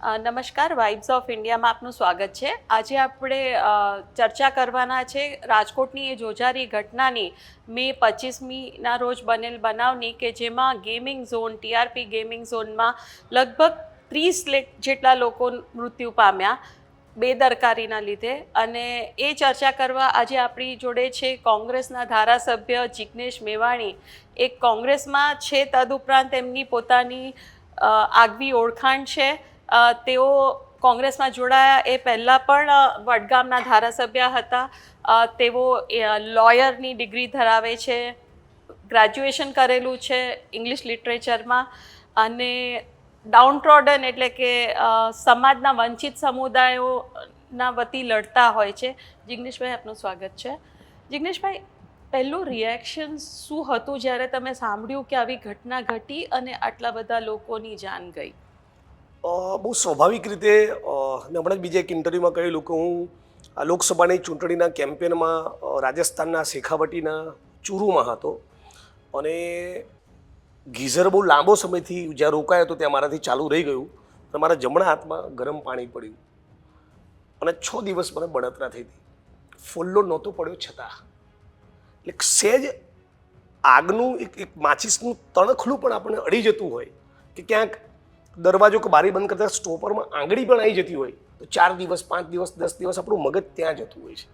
નમસ્કાર, vibes of ઇન્ડિયામાં આપનું સ્વાગત છે. આજે આપણે ચર્ચા કરવાના છે રાજકોટની એ જોજારી ઘટનાની મે 25મીના રોજ બનેલ બનાવની, કે જેમાં ગેમિંગ ઝોન ટીઆરપી ગેમિંગ ઝોનમાં લગભગ 30 જેટલા લોકો મૃત્યુ પામ્યા બેદરકારીના લીધે. અને એ ચર્ચા કરવા આજે આપણી જોડે છે કોંગ્રેસના ધારાસભ્ય જિગ્નેશ મેવાણી. એક કોંગ્રેસમાં છે, તદુપરાંત એમની પોતાની આગવી ઓળખાણ છે. તેઓ કોંગ્રેસમાં જોડાયા એ પહેલાં પણ વડગામના ધારાસભ્ય હતા. તેઓ લોયરની ડિગ્રી ધરાવે છે, ગ્રેજ્યુએશન કરેલું છે ઇંગ્લિશ લિટરેચરમાં, અને ડાઉનટ્રોડન એટલે કે સમાજના વંચિત સમુદાયોના વતી લડતા હોય છે. જિગ્નેશભાઈ, આપનું સ્વાગત છે. જિગ્નેશભાઈ, પહેલું રિએક્શન શું હતું જ્યારે તમે સાંભળ્યું કે આવી ઘટના ઘટી અને આટલા બધા લોકોની જાન ગઈ? બહુ સ્વાભાવિક રીતે મેં હમણાં જ બીજા એક ઇન્ટરવ્યૂમાં કહેલું કે હું આ લોકસભાની ચૂંટણીના કેમ્પેનમાં રાજસ્થાનના શેખાવટીના ચૂરુમાં હતો, અને ગીઝર બહુ લાંબો સમયથી જ્યાં રોકાયો હતો ત્યાં મારાથી ચાલુ રહી ગયું, અને મારા જમણા હાથમાં ગરમ પાણી પડ્યું, અને 6 દિવસ મને બળતરા થઈ હતી. ફોલ્લો નહોતો પડ્યો છતાં, એટલે સહેજ આગનું એક માચીસનું તણખલું પણ આપણને અડી જતું હોય કે ક્યાંક દરવાજો કે બારી બંધ કરતા સ્ટોપરમાં આંગળી પણ આવી જતી હોય તો 4 દિવસ 5 દિવસ 10 દિવસ આપણું મગજ ત્યાં જતું હોય છે.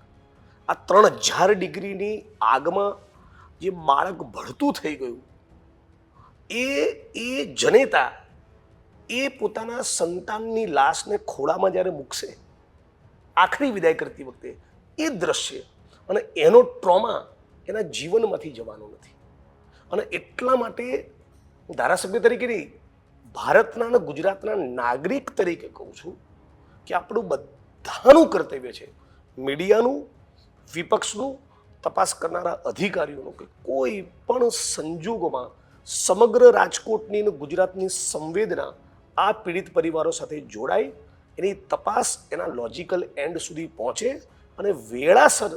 આ 3000 ડિગ્રીની આગમાં જે બાળક ભળતું થઈ ગયું, એ જનેતા એ પોતાના સંતાનની લાશને ખોળામાં જ્યારે મૂકશે આખરી વિદાય કરતી વખતે, એ દ્રશ્ય અને એનો ટ્રોમા એના જીવનમાંથી જવાનો નથી. અને એટલા માટે ધારાસભ્ય તરીકે નહીં, ભારતના અને ગુજરાતના નાગરિક તરીકે કહું છું કે આપણું બધાનું કર્તવ્ય છે, મીડિયાનું, વિપક્ષનું, તપાસ કરનારા અધિકારીઓનું, કે કોઈ પણ સંજોગોમાં સમગ્ર રાજકોટની અને ગુજરાતની સંવેદના આ પીડિત પરિવારો સાથે જોડાય, એની તપાસ એના લોજિકલ એન્ડ સુધી પહોંચે અને વેળાસર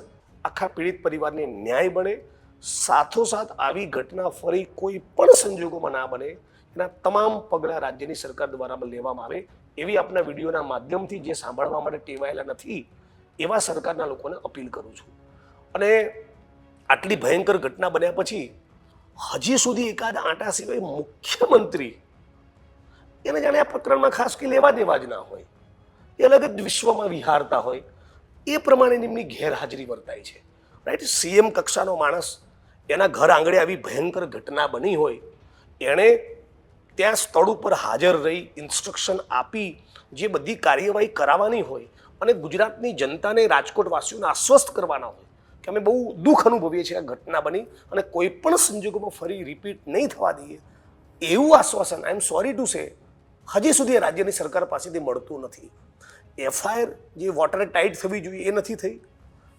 આખા પીડિત પરિવારને ન્યાય મળે. સાથોસાથ આવી ઘટના ફરી કોઈ પણ સંજોગોમાં ના બને, એના તમામ પગલાં રાજ્યની સરકાર દ્વારા લેવામાં આવે, એવી આપના વિડીયોના માધ્યમથી જે સાંભળવા માટે ટેવાયેલા નથી એવા સરકારના લોકોને અપીલ કરું છું. અને આટલી ભયંકર ઘટના બન્યા પછી હજી સુધી એકાદ આંટા સિવાય મુખ્યમંત્રી એને જાણે આ પ્રકરણમાં ખાસ કે લેવા દેવા જ ના હોય, એ અલગ જ વિશ્વમાં વિહારતા હોય, એ પ્રમાણે એમની ગેરહાજરી વર્તાય છે. રાઈટ, સીએમ કક્ષાનો માણસ, એના ઘર આંગણે આવી ભયંકર ઘટના બની હોય, એણે ત્યાં સ્થળ ઉપર હાજર રહી ઇન્સ્ટ્રક્શન આપી જે બધી કાર્યવાહી કરાવવાની હોય અને ગુજરાતની જનતાને, રાજકોટવાસીઓને આશ્વસ્ત કરવાના હોય કે અમે બહુ દુઃખ અનુભવીએ છીએ આ ઘટના બની અને કોઈ પણ સંજોગોમાં ફરી રિપીટ નહીં થવા દઈએ, એવું આશ્વાસન, આઈ એમ સોરી ટુ સે, હજી સુધી રાજ્યની સરકાર પાસેથી મળતું નથી. એફઆઈઆર જે વોટર ટાઈટ થવી જોઈએ એ નથી થઈ.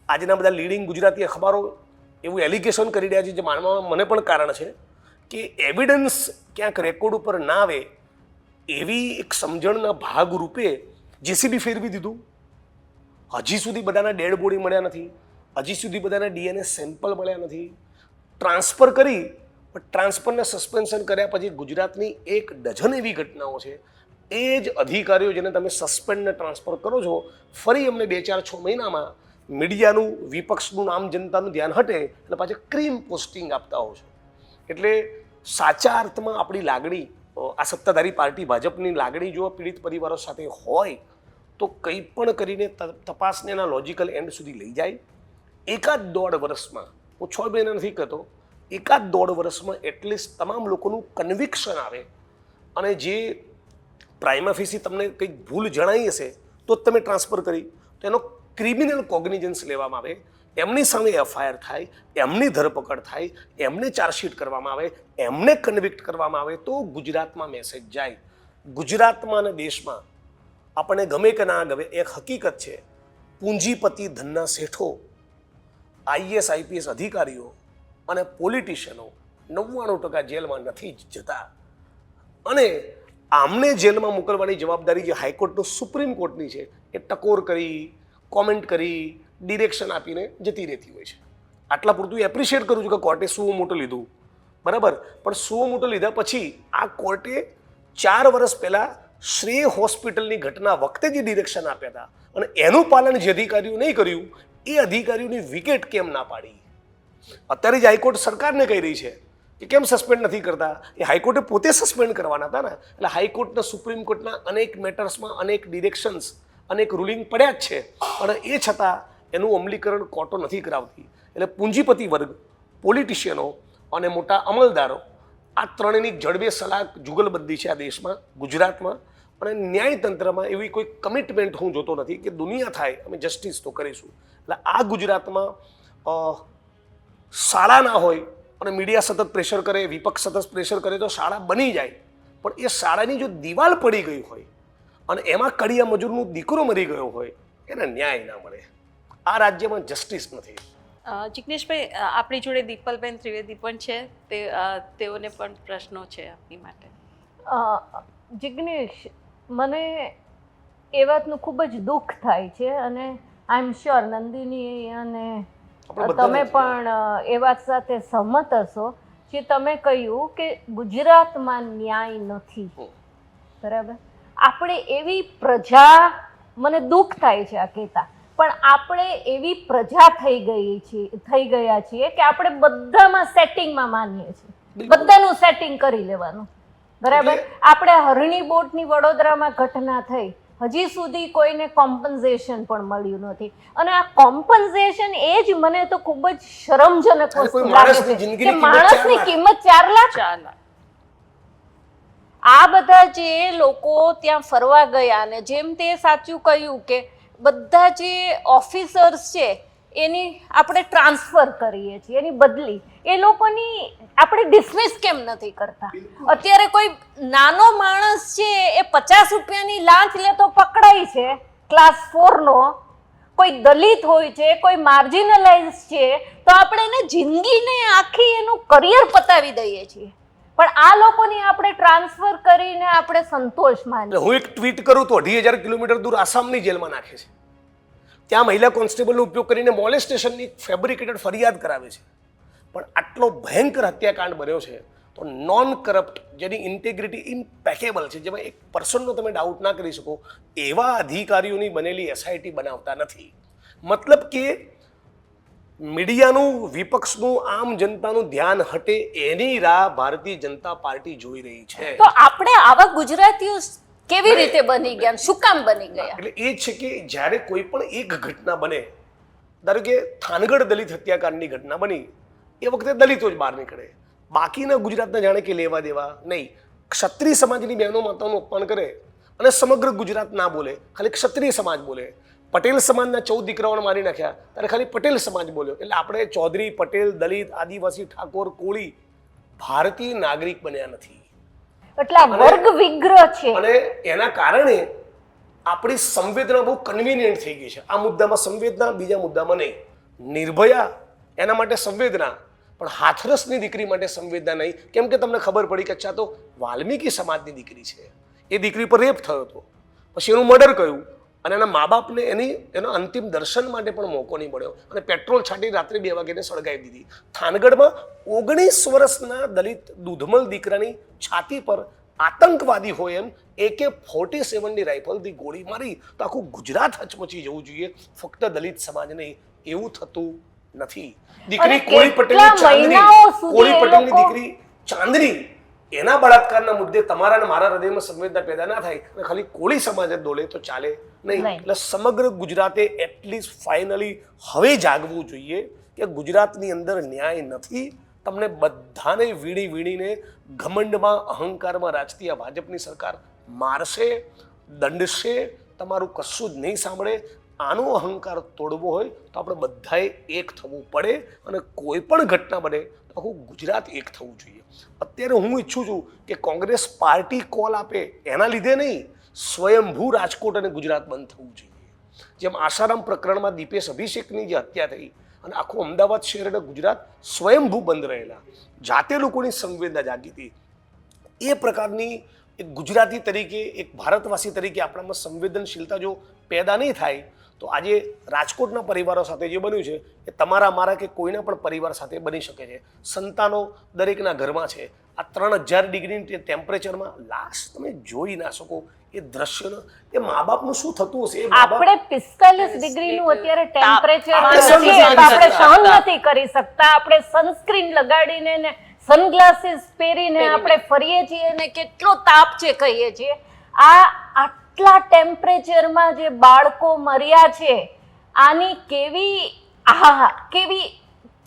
આજના બધા લીડિંગ ગુજરાતી અખબારો એવું એલિગેશન કરી રહ્યા છે, જે માનવામાં મને પણ કારણ છે કે એવિડન્સ ક્યાંક રેકોર્ડ ઉપર ના આવે એવી એક સમજણના ભાગરૂપે જેસીબી ફેરવી દીધું. હજી સુધી બધાના ડેડ બોડી મળ્યા નથી, હજી સુધી બધાના ડીએનએ સેમ્પલ મળ્યા નથી. ટ્રાન્સફર કરી, પણ ટ્રાન્સફરને સસ્પેન્શન કર્યા પછી ગુજરાતની 1 ડઝન એવી ઘટનાઓ છે. એ જ અધિકારીઓ જેને તમે સસ્પેન્ડને ટ્રાન્સફર કરો છો, ફરી અમને 2, 4, 6 મહિનામાં મીડિયાનું, વિપક્ષનું, આમ જનતાનું ધ્યાન હટે એટલે પાછા ક્રીમ પોસ્ટિંગ આપતા હો છો. એટલે સાચા અર્થમાં આપણી લાગણી, આ સત્તાધારી પાર્ટી ભાજપની લાગણી જો પીડિત પરિવારો સાથે હોય તો કંઈ પણ કરીને તપાસને એના લોજિકલ એન્ડ સુધી લઈ જાય. 1.5 વર્ષમાં, હું 6 મહિના નથી કહેતો, 1.5 વર્ષમાં એટલીસ્ટ તમામ લોકોનું કન્વિક્શન આવે, અને જે પ્રાઇમા ફેસી તમને કંઈક ભૂલ જણાઈ હશે તો જ તમે ટ્રાન્સફર કરી, તો એનો ક્રિમિનલ કોગ્નિજન્સ લેવામાં આવે, એમની સામે એફઆઈઆર થાય, એમની ધરપકડ થાય, એમને ચાર્જશીટ કરવામાં આવે, એમને કન્વિક્ટ કરવામાં આવે, તો ગુજરાતમાં મેસેજ જાય. ગુજરાતમાં અને દેશમાં આપણને ગમે કે ના ગમે, એક હકીકત છે, પૂંજીપતિ ધનના શેઠો, આઈએસ આઈપીએસ અધિકારીઓ અને પોલિટિશિયનો 99% જેલમાં નથી જ જતા, અને આમને જેલમાં મોકલવાની જવાબદારી જે હાઈકોર્ટનું, સુપ્રીમ કોર્ટની છે, એ ટકોર કરી, કોમેન્ટ કરી, ડિરેક્શન આપીને જતી રહેતી હોય છે. આટલા પૂરતું એપ્રિશિએટ કરું છું કે કોર્ટે શું મોટું લીધું, બરાબર, પણ શું મોટું લીધા પછી આ કોર્ટે 4 વર્ષ પહેલાં શ્રેય હોસ્પિટલની ઘટના વખતે જે ડિરેક્શન આપ્યા હતા અને એનું પાલન જે અધિકારીઓ નહીં કર્યું એ અધિકારીઓની વિકેટ કેમ ના પાડી? અત્યારે જ હાઈકોર્ટ સરકારને કહી રહી છે કે કેમ સસ્પેન્ડ નથી કરતા. એ હાઈકોર્ટે પોતે સસ્પેન્ડ કરવાના હતા ને. એટલે હાઈકોર્ટના સુપ્રીમ કોર્ટના અનેક મેટર્સમાં અનેક ડિરેક્શન્સ અનેક રૂલિંગ પડ્યા જ છે, પણ એ છતાં એનું અમલીકરણ કોર્ટો નથી કરાવતી. એટલે પૂંજીપતિ વર્ગ, પોલિટિશિયનો અને મોટા અમલદારો આ ત્રણેયની જડબે સલાહ જુગલબંધી છે આ દેશમાં, ગુજરાતમાં. અને ન્યાયતંત્રમાં એવી કોઈ કમિટમેન્ટ હું જોતો નથી કે દુનિયા થાય અમે જસ્ટિસ તો કરીશું. એટલે આ ગુજરાતમાં શાળા ના હોય અને મીડિયા સતત પ્રેશર કરે, વિપક્ષ સતત પ્રેશર કરે તો શાળા બની જાય, પણ એ શાળાની જો દિવાલ પડી ગઈ હોય અને એમાં કડિયા મજૂરનો દીકરો મરી ગયો હોય એને ન્યાય ના મળે. આ રાજ્યમાં જસ્ટિસ નથી. જિગ્નેશભાઈ, આપણી જોડે દીપલબેન ત્રિવેદી પણ છે, તેઓને પણ પ્રશ્નો છે આપની માટે. જિગ્નેશ, મને એ વાતનું ખૂબ જ દુઃખ થાય છે અને આઈ એમ શ્યોર નંદિની અને તમે પણ એ વાત સાથે સહમત હશો જે તમે કહ્યું કે ગુજરાતમાં ન્યાય નથી. બરાબર, આપણે એવી પ્રજા, મને દુઃખ થાય છે આ કહેતા, પણ આપણે એવી પ્રજા થઈ ગયા છીએ કે આપણે બધામાં સેટિંગમાં માનીએ છીએ, બધાનું સેટિંગ કરી લેવાનું. બરાબર, આપણે હરણી બોટની વડોદરામાં ઘટના થઈ, હજી સુધી કોઈને કોમ્પન્સેશન પણ મળ્યું નથી. અને આ કોમ્પન્સેશન એ જ મને તો ખૂબ જ શરમજનક વસ્તુ લાગે છે કે માણસની કિંમત 4 લાખ. આ બધા જે લોકો ત્યાં ફરવા ગયા ને જેમ તે સાચું કહ્યું કે બધા જે ઓફિસર્સ છે એની આપણે ટ્રાન્સફર કરીએ છીએ, એની બદલી, એ લોકોની આપણે ડિસમિસ કેમ નથી કરતા? અત્યારે કોઈ નાનો માણસ છે એ 50 રૂપિયાની લાંચ લે તો પકડાય છે, ક્લાસ 4નો. કોઈ દલિત હોય છે, કોઈ માર્જિનલાઇઝ છે તો આપણે એને જિંદગીને આખી એનું કરિયર પતાવી દઈએ છીએ, પણ આ લોકોની આપણે ટ્રાન્સફર કરીને આપણે સંતોષ માનીએ. હું એક ટ્વીટ કરું તો 2,500 કિલોમીટર દૂર આસામની જેલમાં નાખે છે. ત્યાં મહિલા કોન્સ્ટેબલનો ઉપયોગ કરીને મોલેસ્ટેશનની ફેબ્રિકેટેડ ફરિયાદ કરાવે છે. પણ આટલો ભયંકર હત્યાકાંડ બન્યો છે તો નોન કરપ્ટ, જેની ઇન્ટેગ્રિટી ઇમ્પેકેબલ છે, જેમાં એક પર્સનનો તમે ડાઉટ ના કરી શકો, એવા અધિકારીઓની બનેલી એસઆઈટી બનાવતા નથી. મતલબ કે મીડિયાનું, વિપક્ષનું, આમ જનતાનું ધ્યાન હટે એની રાહ ભારતીય જનતા પાર્ટી જોઈ રહી છે. તો આપણે આવા ગુજરાતીઓ કેવી રીતે બની ગયા, શું કામ બની ગયા? એટલે એ છે કે જ્યારે કોઈ પણ એક ઘટના બને, ધારો કે થાનગઢ દલિત હત્યાકાંડની ઘટના બની, એ વખતે દલિતો જ બહાર નીકળે, બાકીના ગુજરાતના જાણે કે લેવા દેવા નહીં. ક્ષત્રિય સમાજની બહેનો માતાઓનું અપમાન કરે અને સમગ્ર ગુજરાત ના બોલે, ખાલી ક્ષત્રિય સમાજ બોલે. પટેલ સમાજના 14 દીકરાઓને મારી નાખ્યા ત્યારે ખાલી પટેલ સમાજ બોલ્યો. એટલે આપણે ચૌધરી, પટેલ, દલિત, આદિવાસી, ઠાકોર, કોળી ભારતીય નાગરિક બન્યા નથી. એટલે વર્ગ વિગ્રહ છે અને એના કારણે આપણી સંવેદના બહુ કન્વીનિયન્ટ થઈ ગઈ છે. આ મુદ્દામાં સંવેદના, બીજા મુદ્દામાં નહીં. નિર્ભયા એના માટે સંવેદના, પણ હાથરસની દીકરી માટે સંવેદના નહીં. કેમ કે તમને ખબર પડી કે અચ્છા તો વાલ્મીકી સમાજની દીકરી છે, એ દીકરી પર રેપ થયો હતો, પછી એનું મર્ડર કર્યું અને એના મા બાપને એના અંતિમ દર્શન માટે પણ મોકો નહીં મળ્યો અને પેટ્રોલ છાંટી રાત્રે 2 વાગ્યાને સળગાવી દીધી. થાનગઢમાં 19 વર્ષના દલિત દૂધમલ દીકરાની છાતી પર આતંકવાદી હોય એમ AK-47ની રાઇફલથી ગોળી મારી તો આખું ગુજરાત હચમચી જવું જોઈએ, ફક્ત દલિત સમાજ નહીં. એવું થતું નથી. દીકરી કોળી પટેલની દીકરી ચાંદની, એના બળાત્કારના મુદ્દે તમારા અને મારા હૃદયમાં સંવેદના પેદા ના થાય અને ખાલી કોળી સમાજ જ દોડે તો ચાલે નહીં. એટલે સમગ્ર ગુજરાતે એટલીસ્ટ ફાઇનલી હવે જાગવું જોઈએ કે ગુજરાતની અંદર ન્યાય નથી. તમને બધાને વીણીને ઘમંડમાં, અહંકારમાં રાજતી આ ભાજપની સરકાર મારશે, દંડશે, તમારું કશું જ નહીં સાંભળે. આનો અહંકાર તોડવો હોય તો આપણે બધાએ એક થવું પડે અને કોઈ પણ ઘટના બને તો આખું ગુજરાત એક થવું જોઈએ. અત્યારે હું ઈચ્છું છું કે કોંગ્રેસ પાર્ટી કોલ આપે એના લીધે નહીં, સ્વયંભૂ રાજકોટ અને ગુજરાત બંધ થવું જોઈએ. જેમ આસારામ પ્રકરણમાં દીપેશ અભિષેકની જે હત્યા થઈ અને આખું અમદાવાદ શહેર અને ગુજરાત સ્વયંભૂ બંધ રહેલા, જાતે લોકોની સંવેદના જાગી હતી, એ પ્રકારની એક ગુજરાતી તરીકે, એક ભારતવાસી તરીકે આપણામાં સંવેદનશીલતા જો પેદા નહીં થાય તો આજે રાજકોટના પરિવારો સાથે જે બન્યું છે એ તમારા મારા કે કોઈના પણ પરિવાર સાથે બની શકે છે. સંતાનો દરેકના ઘરમાં છે. આ 3000 ડિગ્રી ટેમ્પરેચરમાં લાશ તમે જોઈ ના શકો એ દ્રશ્યનો એ મા બાપનું શું થતું હશે? એ મા બાપ આપણે 45 ડિગ્રીનું અત્યારે ટેમ્પરેચર આપણે આપણે સહન નથી કરી શકતા. આપણે સનસ્ક્રીન લગાડીને ને સનગ્લાસીસ પહેરીને આપણે ફરીએ છીએ ને કેટલો તાપ છે કહીએ છીએ. આટલા ટેમ્પરેચરમાં જે બાળકો મર્યા છે, આની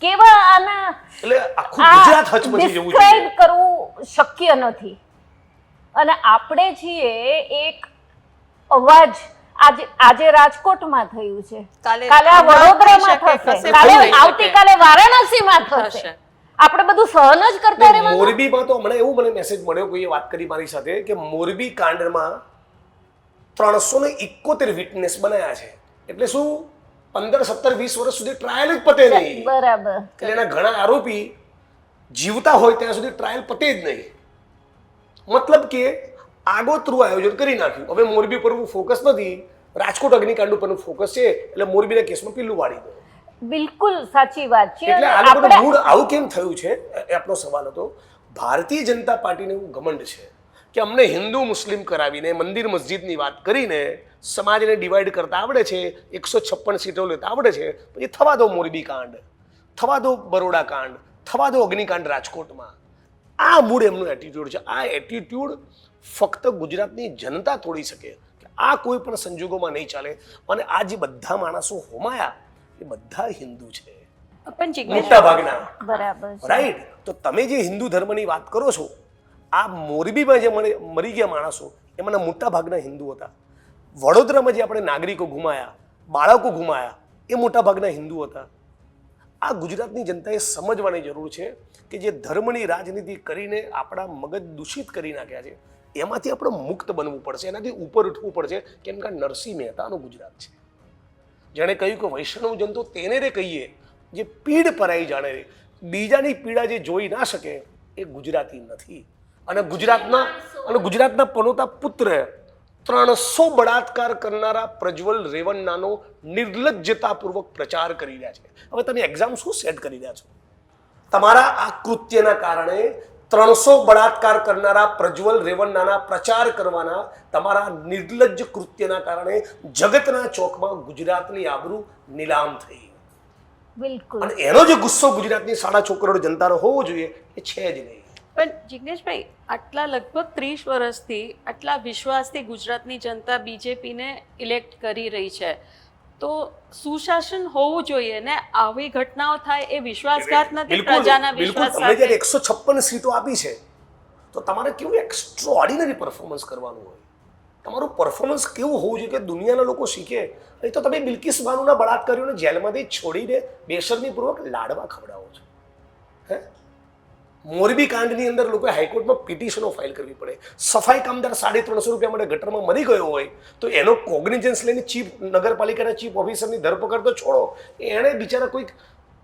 કેવા આના એટલે આખું ગુજરાત હચમચી જવું ડિસ્ક્રાઇબ જોઈએ. કરવું શક્ય નથી. અને આપણે છીએ એક અવાજ. આજે રાજકોટમાં થયું છે, કાલે આ વડોદરામાં થશે, કાલે આવતીકાલે વારાણસીમાં થશે. આપણે બધું સહન જ કરતા રહેવાનું. મોરબીમાં તો હમણાં એવું મને મેસેજ મળ્યો, કોઈએ વાત કરી મારી સાથે કે મોરબી કાંડમાં 371 વિટનેસ બનાયા છે. એટલે શું 15, 17, 20 વર્ષ સુધી ટ્રાયલ જ પતે નહીં. બરાબર. એટલે એના ઘણા આરોપી જીવતા હોય ત્યાં સુધી ટ્રાયલ પતે જ નહીં. મતલબ કે આગોતરું આયોજન કરી નાખ્યું. હવે મોરબી પર ફોકસ નથી, રાજકોટ અગ્નિકાંડ ઉપર ફોકસ છે, એટલે મોરબીના કેસમાં પીલું વાળી દો. બિલકુલ સાચી વાત છે. એટલે આ લોકોનું મૂળ આવું કેમ થયું છે એ આપણો સવાલ હતો. ભારતીય જનતા પાર્ટીને એવું ઘમંડ છે કે અમને હિન્દુ મુસ્લિમ કરાવીને મંદિર મસ્જિદની વાત કરીને સમાજને ડિવાઈડ કરતા આવડે છે, 156 સીટો લેતા આવડે છે, પછી થવા દો મોરબી કાંડ, થવા દો બરોડા કાંડ, થવા દો અગ્નિકાંડ રાજકોટમાં. આ મૂળ એમનું એટીટ્યુડ છે. આ એટીટ્યુડ ફક્ત ગુજરાતની જનતા તોડી શકે કે આ કોઈ પણ સંજોગોમાં નહીં ચાલે. અને આ જે બધા માણસો હોમાયા એ બધા હિન્દુ છે, પણ જિગ્નેશ મોટા ભાગના. બરાબર છે. રાઈટ. તો તમે જે હિન્દુ ધર્મની વાત કરો છો, આ મોરબીમાં જે મરી ગયા માણસો એમાંના મોટા ભાગના હિન્દુ હતા. વડોદરામાં જે આપણે નાગરિકો ગુમાયા, બાળકો ગુમાયા, એ મોટા ભાગના હિન્દુ હતા. આ ગુજરાતની જનતાએ સમજવાની જરૂર છે કે જે ધર્મની રાજનીતિ કરીને આપણા મગજ દૂષિત કરી નાખ્યા છે એમાંથી આપણે મુક્ત બનવું પડશે, એનાથી ઉપર ઉઠવું પડશે. કેમ કે નરસિંહ મહેતાનું ગુજરાત છે. જેણે કહ્યું કે વૈષ્ણવ જન તો તેને રે કહીએ જે પીડ પરાઈ જાણે રે. બીજાની પીડા જે જોઈ ના શકે એ ગુજરાતી નથી. અને ગુજરાતના પનોતા પુત્ર 300 બળાત્કાર કરનારા પ્રજ્વલ રેવન્નાનો નિર્લજ્જતાપૂર્વક પ્રચાર કરી રહ્યા છે. હવે તમે એક્ઝામ શું સેટ કરી રહ્યા છો? તમારા આ કૃત્યના કારણે 300 બળાત્કાર કરનારા પ્રજ્વલ રેવન્નાના પ્રચાર કરવાના તમારા નિર્લજ્જ કૃત્યના કારણે જગતના ચોકમાં ગુજરાતની આબરૂ નીલામ થઈ. બિલકુલ. અને એનો જે ગુસ્સો ગુજરાતની 6.5 કરોડ જનતાનો હોવો જોઈએ એ છે જ નહીં. પણ જિગ્નેશભાઈ, આટલા લગભગ 30 વર્ષથી આટલા વિશ્વાસથી ગુજરાતની જનતા બીજેપીને ઇલેક્ટ કરી રહી છે, તો સુશાસન હોવું જોઈએ ને. આવી ઘટનાઓ થાય એ વિશ્વાસઘાત નથી પ્રજાના વિશ્વાસ તમે સાથે. જ્યારે 156 સીટો આપી છે તો તમારે કેવું એક્સ્ટ્રાઓર્ડિનરી પરફોર્મન્સ કરવાનું હોય. તમારું પરફોર્મન્સ કેવું હોવું જોઈએ કે દુનિયાના લોકો શીખે. અહીં તો તમે બિલ્કિસ બાનુના બળાત્કારીઓને જેલમાંથી છોડીને બેશરમીપૂર્વક લાડવા ખવડાવો છો. હે? મોરબી કાંડની અંદર લોકોએ હાઈકોર્ટમાં પિટિશનો ફાઇલ કરવી પડે. સફાઈ કામદાર 350 રૂપિયા માટે ગટરમાં મરી ગયો હોય તો એનો કોગ્નિઝન્સ લઈને નગરપાલિકાના ચીફ ઓફિસરની ધરપકડ તો છોડો, એણે બિચારા કોઈક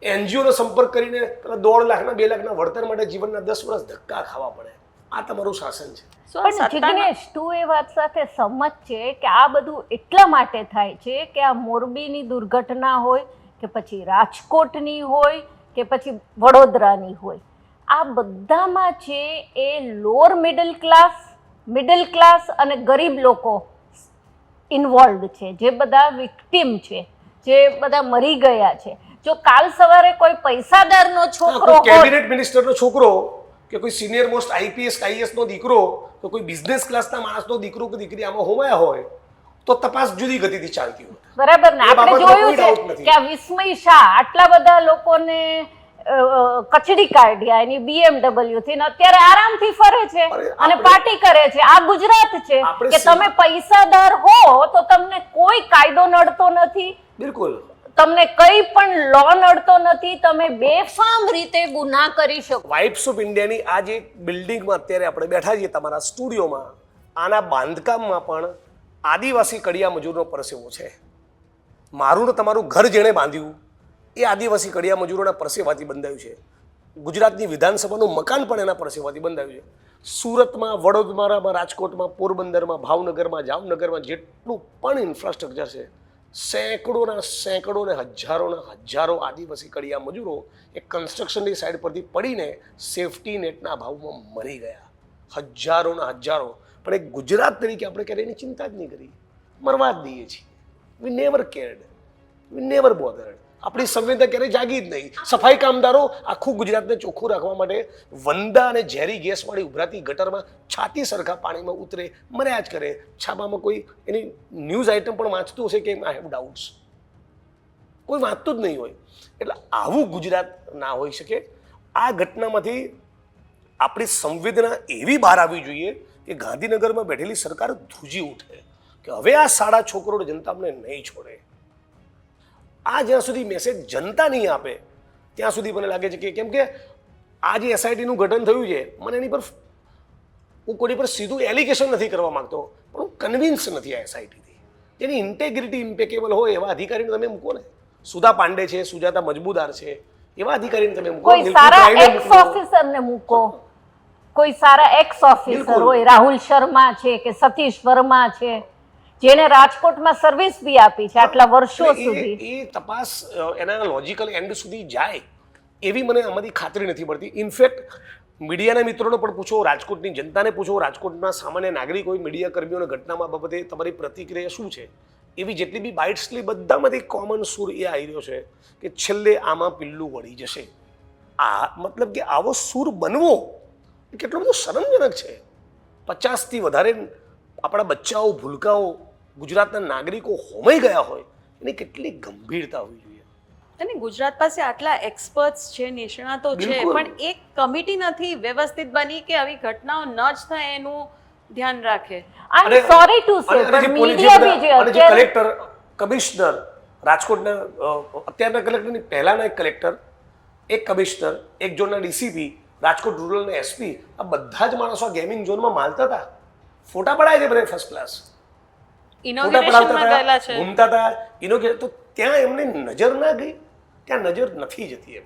એનજીઓનો સંપર્ક કરીને પેલા 1.5 લાખના 2 લાખના વળતર માટે જીવનના 10 વર્ષ ધક્કા ખાવા પડે. આ તમારું શાસન છે. So, પણ જિગ્નેશ, તું એ વાત સાથે સંમત છે કે આ બધું એટલા માટે થાય છે કે આ મોરબીની દુર્ઘટના હોય કે પછી રાજકોટની હોય કે પછી વડોદરાની હોય, આ બધામાં છે એ લોઅર મિડલ ક્લાસ અને ગરીબ લોકો ઇન્વોલ્વ છે, જે બધા વિક્ટિમ છે, જે બધા મરી ગયા છે. જો કાલ સવારે કોઈ પૈસાદારનો છોકરો હોય, કેબિનેટ મિનિસ્ટરનો છોકરો કે કોઈ સિનિયર મોસ્ટ આઈપીએસ આઈએસનો દીકરો તો કોઈ બિઝનેસ ક્લાસના માણસનો દીકરો કે દીકરી આમાં હોમાયા હોય તો તપાસ જુદી ગતિથી ચાલતી હોય. બરાબર ને. એ આપણે બાબતમાં કોઈ જોયું doubt છે નથી. કે આ વિસ્મય શાહ આટલા બધા લોકોને કચડી કાઢ્યા એની BMW થી ને અત્યારે આરામથી ફરે છે અરે અને આપણે- પાર્ટી કરે છે. આ ગુજરાત છે આપણે કે તમે પૈસાદાર હો તો તમને કોઈ કાયદો નડતો નથી, બિલકુલ. તમને કઈ પણ લો નડતો નથી, તમે બેફામ રીતે ગુના કરી શકો. વાઇબ્સ ઓફ ઇન્ડિયાની આ જે બિલ્ડિંગમાં અત્યારે આપણે બેઠા છીએ તમારા સ્ટુડિયોમાં, આના બાંધકામમાં પણ આદિવાસી કડિયા મજૂરનો પરસેવો છે. મારું ને તમારું ઘર જેણે બાંધ્યું એ આદિવાસી કડિયા મજૂરોના પરસેવાથી બંધાયું છે. ગુજરાતની વિધાનસભાનું મકાન પણ એના પરસેવાથી બંધાયું છે. સુરતમાં, વડોદરામાં, રાજકોટમાં, પોરબંદરમાં, ભાવનગરમાં, જામનગરમાં જેટલું પણ ઇન્ફ્રાસ્ટ્રક્ચર છે, સેંકડો ને હજારો આદિવાસી કડિયા મજૂરો એ કન્સ્ટ્રક્શનની સાઈડ પરથી પડીને સેફટી નેટના અભાવમાં મરી ગયા. હજારો. પણ એક ગુજરાત તરીકે આપણે ક્યારેય એની ચિંતા જ નહીં કરી, મરવા જ દઈએ છીએ. We never cared, we never bothered. આપણી સંવેદના ક્યારેય જાગી જ નહીં. સફાઈ કામદારો આખું ગુજરાતને ચોખ્ખું રાખવા માટે વંદા અને ઝેરી ગેસવાળી ઉભરાતી ગટરમાં છાતી સરખા પાણીમાં ઉતરે, મર્યા જ કરે. છાપામાં કોઈ એની ન્યૂઝ આઇટમ પણ વાંચતું હશે કે આઈ હેવ ડાઉટ્સ, કોઈ વાંચતું જ નહીં હોય. એટલે આવું ગુજરાત ના હોઈ શકે. આ ઘટનામાંથી આપણી સંવેદના એવી બહાર આવવી જોઈએ કે ગાંધીનગરમાં બેઠેલી સરકાર ધ્રુજી ઉઠે કે હવે આ 6.5 કરોડ જનતા અમને નહીં છોડે. આ જ્યાં સુધી મેસેજ જનતા નહીં આપે ત્યાં સુધી મને લાગે છે કે, કેમ કે આ જે એસઆઈટીનું ગઠન થયું છે, મને એની પર હું કોની પર સીધું એલિગેશન નથી કરવા માંગતો, પણ હું કન્વિન્સ નથી આ એસઆઈટીથી. જેની ઇન્ટેગ્રિટી ઇમ્પેકેબલ હોય એવા અધિકારીને તમે મૂકો ને. સુધા પાંડે છે, સુજાતા મજબૂદાર છે, એવા અધિકારીને તમે મૂકો. કોઈ સારા એક્સ ઓફિસરને મૂકો, કોઈ સારા એક્સ ઓફિસર હોય, રાહુલ શર્મા છે કે સતીશ વર્મા છે, જેને રાજકોટમાં સર્વિસ બી આપી છે આટલા વર્ષો સુધી. એ તપાસ એના લોજિકલ એન્ડ સુધી જાય એવી મને આમાંથી ખાતરી નથી પડતી. ઇનફેક્ટ મીડિયાના મિત્રોને પણ પૂછો, રાજકોટની જનતાને પૂછો, રાજકોટના સામાન્ય નાગરિક હોય, મીડિયા કર્મીઓને ઘટનામાં બાબતે તમારી પ્રતિક્રિયા શું છે, એવી જેટલી બી બાઇટ્સ લી બધામાંથી કોમન સૂર એ આવી રહ્યો છે કે છેલ્લે આમાં પિલ્લું વળી જશે. આ મતલબ કે આવો સૂર બનવો એ કેટલો બધો શરમજનક છે. 50થી વધારે આપણા બચ્ચાઓ, ભૂલકાઓ, ગુજરાતના નાગરિકો હોમાઈ ગયા હોય, એની કેટલી ગંભીરતા હોવી જોઈએ. અને ગુજરાત પાસે આટલા એક્સપર્ટ્સ છે, નિષ્ણાતો છે, પણ એક કમિટી નથી વ્યવસ્થિત બની કે આવી ઘટનાઓ ન જ થાય એનું ધ્યાન રાખે. આઈ એમ સોરી ટુ સે, પણ મીડિયા બી જે અત્યારે કલેક્ટર, કમિશનર, રાજકોટના અત્યારના કલેક્ટરની પહેલાના એક કલેક્ટર, એક કમિશનર, એક ઝોનના ડીસીપી, રાજકોટ રૂરલના એસપી, આ બધા જ માણસો ગેમિંગ ઝોનમાં માલતા હતા. ફોટા પડાય છે બધા ફર્સ્ટ ક્લાસ, ઇનોગ્રેશનમાં ગયેલા છે, ઘૂમતા હતા ઇનોગ્રેશન. તો ત્યાં એમની નજર ના ગઈ, ત્યાં નજર નથી જતી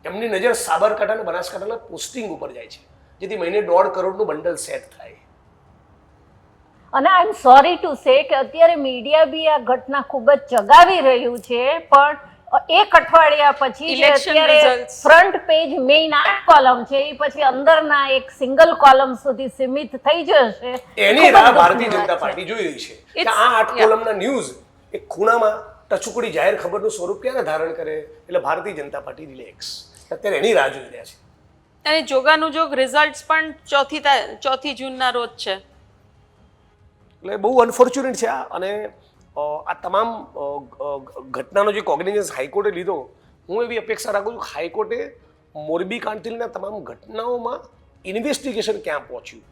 એમની નજર સાબરકાંઠા અને બનાસકાંઠાના પોસ્ટિંગ ઉપર જાય છે, જેથી મહિને 1.5 કરોડનું બંડલ સેટ થાય. અને આઈ એમ સોરી ટુ સે કે અત્યારે મીડિયા બી આ ઘટના ખૂબ જ ચગાવી રહ્યું છે, પણ એક અઠવાડિયા પછી જે અત્યારે ફ્રન્ટ પેજ મેઇન 8 કોલમ છે એ પછી અંદરના એક સિંગલ કોલમ સુધી સીમિત થઈ જશે. એની રાહ ભારતીય જનતા પાર્ટી જોઈ રહી છે કે આ 8 કોલમના ન્યૂઝ એક ખૂણામાં ટચુકડી જાહેર ખબરનું સ્વરૂપ ક્યારે ધારણ કરે. એટલે ભારતીય જનતા પાર્ટી રિલેક્સ અત્યારે એની રાહ જોઈ રહ્યા છે. અને જોગાનું જોગ રિઝલ્ટ્સ પણ 4 જૂનના રોજ છે. એટલે બહુ અનફોર્ચ્યુનેટ છે આ. અને આ તમામ ઘટનાનો જે કોગ્નિઝન્સ હાઈકોર્ટે લીધો, હું એવી અપેક્ષા રાખું છું હાઈકોર્ટે મોરબી કાંતિલના તમામ ઘટનાઓમાં ઇન્વેસ્ટિગેશન ક્યાં પહોંચ્યું,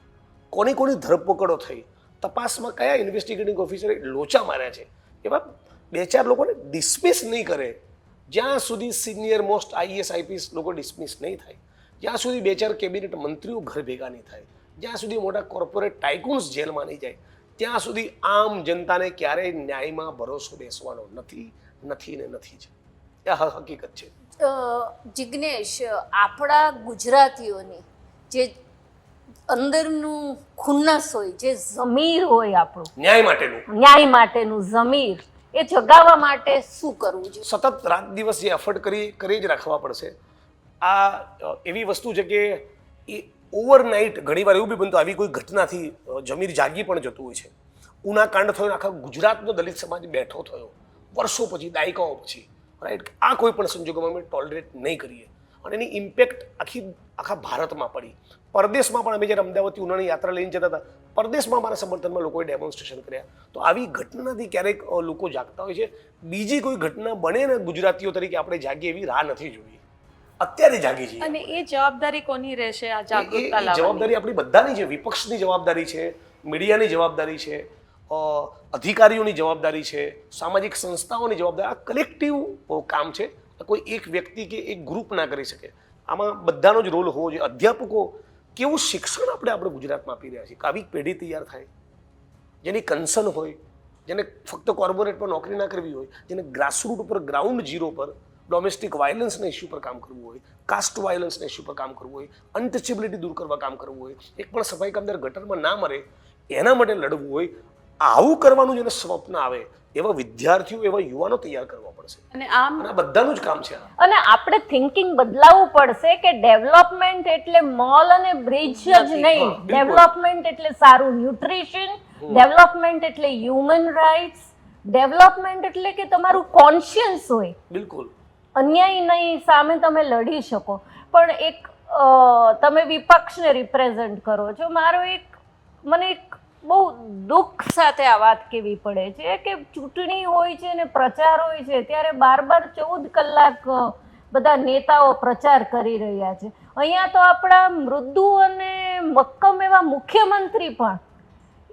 કોની ધરપકડો થઈ, તપાસમાં કયા ઇન્વેસ્ટિગેટિંગ ઓફિસરે લોચા માર્યા છે, એવા 2-4 લોકોને ડિસમિસ નહીં કરે જ્યાં સુધી સિનિયર મોસ્ટ આઈએસ આઈપીએસ લોકો ડિસમિસ નહીં થાય, જ્યાં સુધી 2-4 કેબિનેટ મંત્રીઓ ઘર ભેગા નહીં થાય, જ્યાં સુધી મોટા કોર્પોરેટ ટાઇકુન્સ જેલમાં નહીં જાય, ત્યાં સુધી આમ જનતાને ક્યારેય ન્યાયમાં ભરોસો બેસવાનો નથી જ. આ હકીકત છે. જિજ્ઞેશ, આપણા ગુજરાતીઓની જે અંદરનું ખુન્નસ હોય, જે ઝમીર હોય આપણું ન્યાય માટેનું ઝમીર, એ જગાવવા માટે શું કરવું જોઈએ? સતત રાત દિવસ જે એફર્ટ કરી જ રાખવા પડશે. આ એવી વસ્તુ છે કે એ ઓવરનાઇટ ઘણીવાર એવું બી બનતું, આવી કોઈ ઘટનાથી જમીર જાગી પણ જતું હોય છે. ઉના કાંડ થયો, આખા ગુજરાતનો દલિત સમાજ બેઠો થયો વર્ષો પછી, દાયકાઓ પછી, રાઈટ. આ કોઈ પણ સંજોગોમાં અમે ટોલરેટ નહીં કરીએ. અને એની ઇમ્પેક્ટ આખા ભારતમાં પડી. પરદેશમાં પણ અમે જ્યારે અમદાવાદથી ઉનાની યાત્રા લઈને જતા હતા, પરદેશમાં અમારા સમર્થનમાં લોકોએ ડેમોન્સ્ટ્રેશન કર્યા. તો આવી ઘટનાથી ક્યારેક લોકો જાગતા હોય છે. બીજી કોઈ ઘટના બને ને ગુજરાતીઓ તરીકે આપણે જાગીએ એવી રાહ નથી જોઈ, અત્યારે જાગી જઈએ. અને એ જવાબદારી કોની રહેશે આ જાગૃતતા લાવવાની? જવાબદારી આપણી બધાની છે. વિપક્ષની જવાબદારી છે, મીડિયાની જવાબદારી છે, અધિકારીઓની જવાબદારી છે, સામાજિક સંસ્થાઓની જવાબદારી. આ કલેક્ટિવ કામ છે. કોઈ એક વ્યક્તિ કે એક ગ્રુપ ના કરી શકે. આમાં બધાનો જ રોલ હોવો જોઈએ. અધ્યાપકો, કેવું શિક્ષણ આપણે ગુજરાતમાં આપી રહ્યા છીએ? આવી પેઢી તૈયાર થાય જેની કન્સર્ન હોય, જેને ફક્ત કોર્પોરેટ પર નોકરી ના કરવી હોય, જેને ગ્રાસરૂટ ઉપર, ગ્રાઉન્ડ ઝીરો પર ડોમેસ્ટિક વાયલન્સના ઇસ્યુ પર કામ કરવું હોય, કાસ્ટ વાયલન્સના ઇસ્યુ પર કામ કરવું હોય, અનટચેબિલિટી દૂર કરવા કામ કરવું હોય, એક પણ સફાઈ કામદાર ગટરમાં ના મરે એના માટે લડવું હોય, આવું કરવાનું જેને સ્વપ્ન આવે એવા વિદ્યાર્થીઓ, એવા યુવાનો તૈયાર કરવા પડશે. અને આમ અને આ બધાનું જ કામ છે. અને આપણે થિંકિંગ બદલાવવું પડશે કે ડેવલપમેન્ટ એટલે મોલ અને બ્રિજ જ નહીં. બિલકુલ. ડેવલપમેન્ટ એટલે સારું ન્યુટ્રિશન, ડેવલપમેન્ટ એટલે હ્યુમન રાઇટ્સ, ડેવલપમેન્ટ એટલે કે તમારું કોન્શિયન્સ હોય, બિલકુલ. અન્યાયની સામે તમે લડી શકો. પણ એક તમે વિપક્ષને રિપ્રેઝન્ટ કરો છો, મને એક બહુ દુઃખ સાથે આ વાત કહેવી પડે છે કે ચૂંટણી હોય છે ને પ્રચાર હોય છે ત્યારે 12-14 કલાક બધા નેતાઓ પ્રચાર કરી રહ્યા છે. અહીંયા તો આપણા મૃદુ અને મક્કમ એવા મુખ્યમંત્રી પણ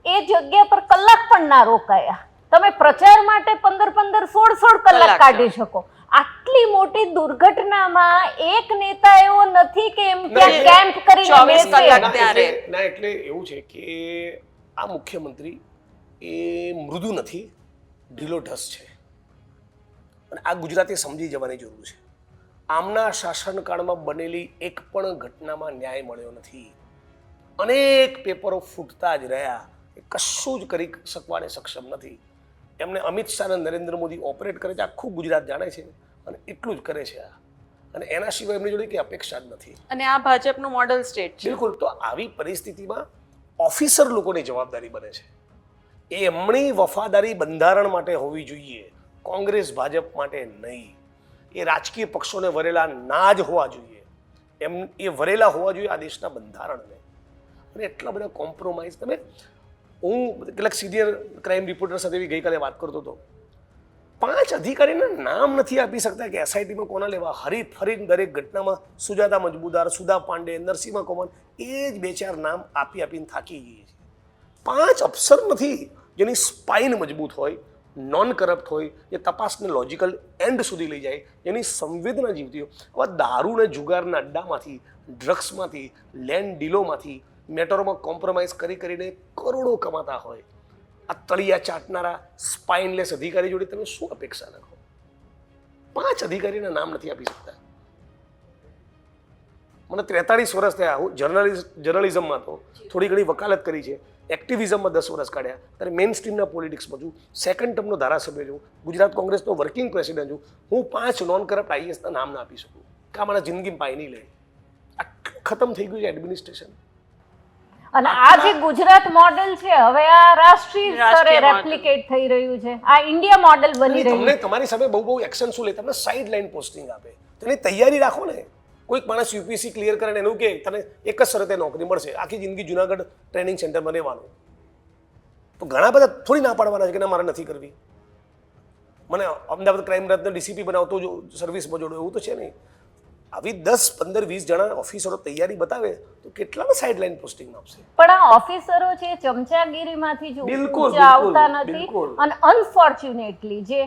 એ જગ્યા પર કલાક પણ ના રોકાયા. તમે પ્રચાર માટે 15-15, 16 કલાક કાઢી શકો. આટલી મોટી દુર્ઘટનામાં એક નેતા એવો નથી કે એમ ત્યાં કેમ્પ કરીને 24 કલાક બેસે. ત્યારે. ના એટલે એવું છે કે આ મુખ્યમંત્રી એ મૃદુ નથી, ઢીલો ઢસ છે. અને આ ગુજરાતે સમજી જવાની જરૂર છે. આમના શાસનકાળમાં બનેલી એક પણ ઘટનામાં ન્યાય મળ્યો નથી. અનેક પેપરો ફૂટતા જ રહ્યા, એ કશું જ કરી શકવાને સક્ષમ નથી. એમને અમિત શાહ અને નરેન્દ્ર મોદી ઓપરેટ કરે છે, આખું ગુજરાત જાણે છે અને એટલું જ કરે છે. અને એના સિવાય એમની જોડે કંઈ અપેક્ષા જ નથી. અને આ ભાજપનું મોડલ સ્ટેટ છે. બિલકુલ. તો આવી પરિસ્થિતિમાં ઓફિસર લોકોની જવાબદારી બને છે. એમની વફાદારી બંધારણ માટે હોવી જોઈએ, કોંગ્રેસ ભાજપ માટે નહીં. એ રાજકીય પક્ષોને વરેલા ના જ હોવા જોઈએ, એ વરેલા હોવા જોઈએ આ દેશના બંધારણને. અને એટલા બધા કોમ્પ્રોમાઇઝ હું કેટલાક સિનિયર ક્રાઇમ રિપોર્ટર સાથે બી ગઈકાલે વાત કરતો હતો. 5 અધિકારીના નામ નથી આપી શકતા કે એસઆઈટીમાં કોના લેવા. હરી ફરીને દરેક ઘટનામાં સુજાતા મજમુદાર, સુધા પાંડે, નરસિંહ કોમન, એ જ 2-4 નામ આપીને થાકી જઈએ છીએ. 5 અફસર નથી જેની સ્પાઇન મજબૂત હોય, નોન કરપ્ટ હોય, જે તપાસને લોજિકલ એન્ડ સુધી લઈ જાય, જેની સંવેદના જીવતી હોય. આવા દારૂ ને જુગારના અડ્ડામાંથી, ડ્રગ્સમાંથી, લેન્ડ ડીલોમાંથી, મેટરોમાં કોમ્પ્રોમાઇઝ કરીને કરોડો કમાતા હોય, આ તળિયા ચાટનારા સ્પાઇનલેસ અધિકારી જોડે તમે શું અપેક્ષા રાખો? 5 અધિકારીના નામ નથી આપી શકતા. મને 43 વર્ષ થયા. હું જર્નલિઝમમાં તો થોડી ઘણી વકાલત કરી છે, એક્ટિવિઝમમાં 10 વર્ષ કાઢ્યા, ત્યારે મેઇન સ્ટ્રીમના પોલિટિક્સમાં છું, 2nd ટર્મનો ધારાસભ્ય છું, ગુજરાત કોંગ્રેસનો વર્કિંગ પ્રેસિડેન્ટ છું. હું 5 નોન કરપ્ટ આઈએસના નામ ના આપી શકું કે આ મારા જિંદગી પાઈ નહીં લે. આ ખતમ થઈ ગયું છે એડમિનિસ્ટ્રેશન. અને આ જે ગુજરાત મોડેલ છે હવે આ રાષ્ટ્રીય સ્તરે રેપ્લિકેટ થઈ રહ્યું છે. આ ઇન્ડિયા મોડેલ બની રહ્યું તમને તમારી સામે બહુ એક્શન શું લે? તમને સાઇડ લાઇન પોસ્ટિંગ આપે, તેની તૈયારી રાખો ને. કોઈક માણસ યુપીએસસી ક્લિયર કરે ને એનું કે તને એક જ શરતે નોકરી મળશે, આખી જિંદગી જુનાગઢ ટ્રેનિંગ સેન્ટરમાં રહેવાનું. તો ઘણા બધા થોડી ના પાડવાના છે કે ના મારે નથી કરવી. મને અમદાવાદ ક્રાઇમ બ્રાન્ચનો ડીસીપી બનાવતો જો સર્વિસમાં જોડો, એવું તો છે નહીં. આવી 10, 15, 20 જણા ઓફિસરો તૈયારી બતાવે તો કેટલાને સાઇડ લાઇન પોસ્ટિંગ આપશે? પણ આ ઓફિસરો છે ચમચાગીરીમાંથી જ ઊંચા આવતા નથી. અને અનફોર્ચ્યુનેટલી જે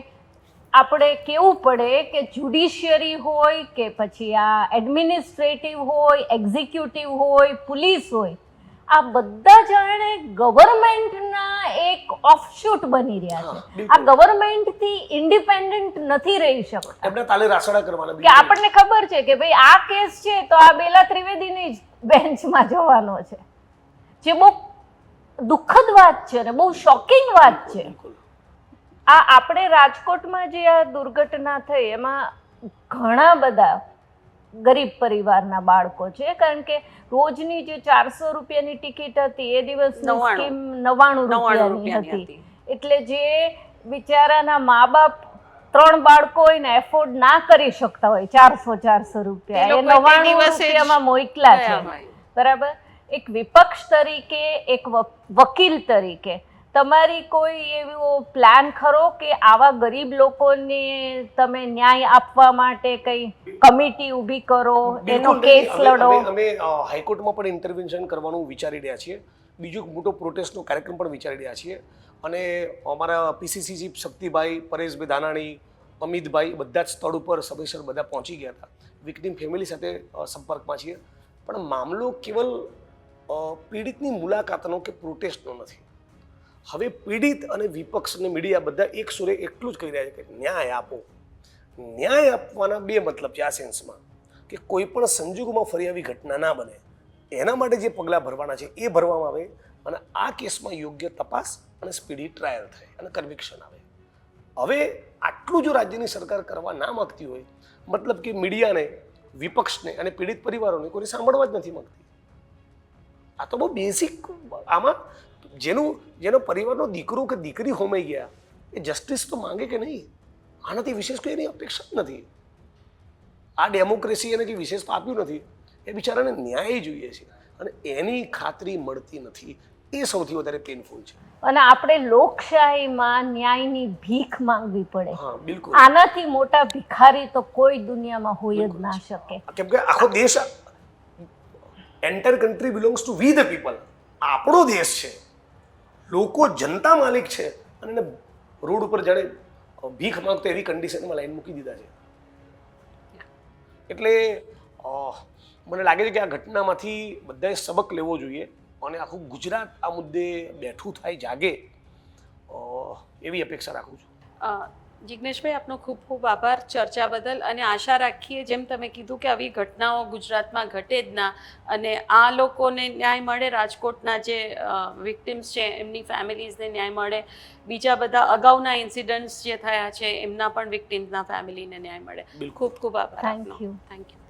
આપણે કેવું પડે કે જ્યુડિશિયરી હોય કે પછી આ એડમિનિસ્ટ્રેટિવ હોય, એક્ઝિક્યુટિવ હોય, પોલીસ હોય, આ બધા જાણે ગવર્મેન્ટના એક ઓફશૂટ બની રહ્યા છે. આ ગવર્મેન્ટથી ઇન્ડિપેન્ડન્ટ નથી રહી શકતા. એમના તાલે રાસડા કરવાના કે આપણને ખબર છે કે ભાઈ આ કેસ છે તો આ બેલા ત્રિવેદીની જ બેન્ચમાં જવાનો છે, જે બહુ દુઃખદ વાત છે અને બહુ શોકિંગ વાત છે. આ આપણે રાજકોટમાં જે આ દુર્ઘટના થઈ એમાં ઘણા બધા ગરીબ પરિવારના બાળકો છે, કારણ કે રોજની જે 400 રૂપિયાની ટિકિટ હતી એ દિવસની સ્કીમ 99 રૂપિયાની હતી. એટલે જે બિચારાના મા બાપ 3 બાળકો હોય ને એફોર્ડ ના કરી શકતા હોય 400 રૂપિયા, એ 99 રૂપિયામાં મોકલા છે. બરાબર. એક વિપક્ષ તરીકે, એક વકીલ તરીકે તમારી કોઈ એવો પ્લાન ખરો કે આવા ગરીબ લોકોને તમે ન્યાય આપવા માટે કઈ કમિટી ઊભી કરો, એનો કેસ લડો? અમે હાઈકોર્ટમાં પણ ઇન્ટરવેન્શન કરવાનું વિચારી રહ્યા છીએ. બીજો મોટો પ્રોટેસ્ટનો કાર્યક્રમ પણ વિચારી રહ્યા છીએ. અને અમારા પીસીસી ચીફ શક્તિભાઈ, પરેશભાઈ ધાનાણી, અમિતભાઈ બધા જ સ્થળ ઉપર સમયસર બધા પહોંચી ગયા હતા. વિક્ટિમ ફેમિલી સાથે સંપર્કમાં છીએ. પણ મામલો કેવલ પીડિતની મુલાકાતનો કે પ્રોટેસ્ટનો નથી. હવે પીડિત અને વિપક્ષ અને મીડિયા બધા એક સુરે એટલું જ કહી રહ્યા છે કે ન્યાય આપો, ન્યાય આપવાના બે મતલબ છે આ સેન્સમાં કે કોઈ પણ સંજોગોમાં ફરી આવી ઘટના ના બને એના માટે જે પગલાં ભરવાના છે એ ભરવામાં આવે અને આ કેસમાં યોગ્ય તપાસ અને સ્પીડી ટ્રાયલ થાય અને કન્વિક્શન આવે. હવે આટલું જો રાજ્યની સરકાર કરવા ના માગતી હોય મતલબ કે મીડિયાને, વિપક્ષને અને પીડિત પરિવારોને કોઈ સાંભળવા જ નથી માગતી. આ તો બહુ બેઝિક, આમાં જેનો પરિવારનો દીકરો કે દીકરી હોમાઈ ગયા એ જસ્ટિસ તો માંગે કે નહીં? આનાથી વિશેષ કોઈ એની અપેક્ષા જ નથી. આ ડેમોક્રેસી એને જે વિશેષ આપ્યું નથી એ બિચારાને ન્યાય જોઈએ છે અને એની ખાતરી મળતી નથી. એ સૌથી વધારે પેઇનફુલ છે. અને આપણે લોકશાહીમાં ન્યાયની ભીખ માંગવી પડે. હા, બિલકુલ. આનાથી મોટા ભિખારી તો કોઈ દુનિયામાં હોય જ ના શકે. કેમ કે આખો દેશ, entire country belongs to V the people. આપણો દેશ છે, લોકો જનતા માલિક છે અને એને રોડ ઉપર જાણે ભીખ માંગતો એવી કન્ડિશનમાં લાઈન મૂકી દીધા છે. એટલે મને લાગે છે કે આ ઘટનામાંથી બધાએ સબક લેવો જોઈએ અને આખું ગુજરાત આ મુદ્દે બેઠું થાય, જાગે, એવી અપેક્ષા રાખું છું. જિગ્નેશભાઈ, આપનો ખૂબ ખૂબ આભાર ચર્ચા બદલ, અને આશા રાખીએ જેમ તમે કીધું કે આવી ઘટનાઓ ગુજરાતમાં ઘટે જ ના અને આ લોકોને ન્યાય મળે, રાજકોટના જે વિક્ટિમ્સ છે એમની ફેમિલીઝને ન્યાય મળે, બીજા બધા અગાઉના ઇન્સિડન્ટ્સ જે થયા છે એમના પણ વિક્ટિમ્સના ફેમિલીને ન્યાય મળે. ખૂબ ખૂબ આભાર. Thank you. Thank you.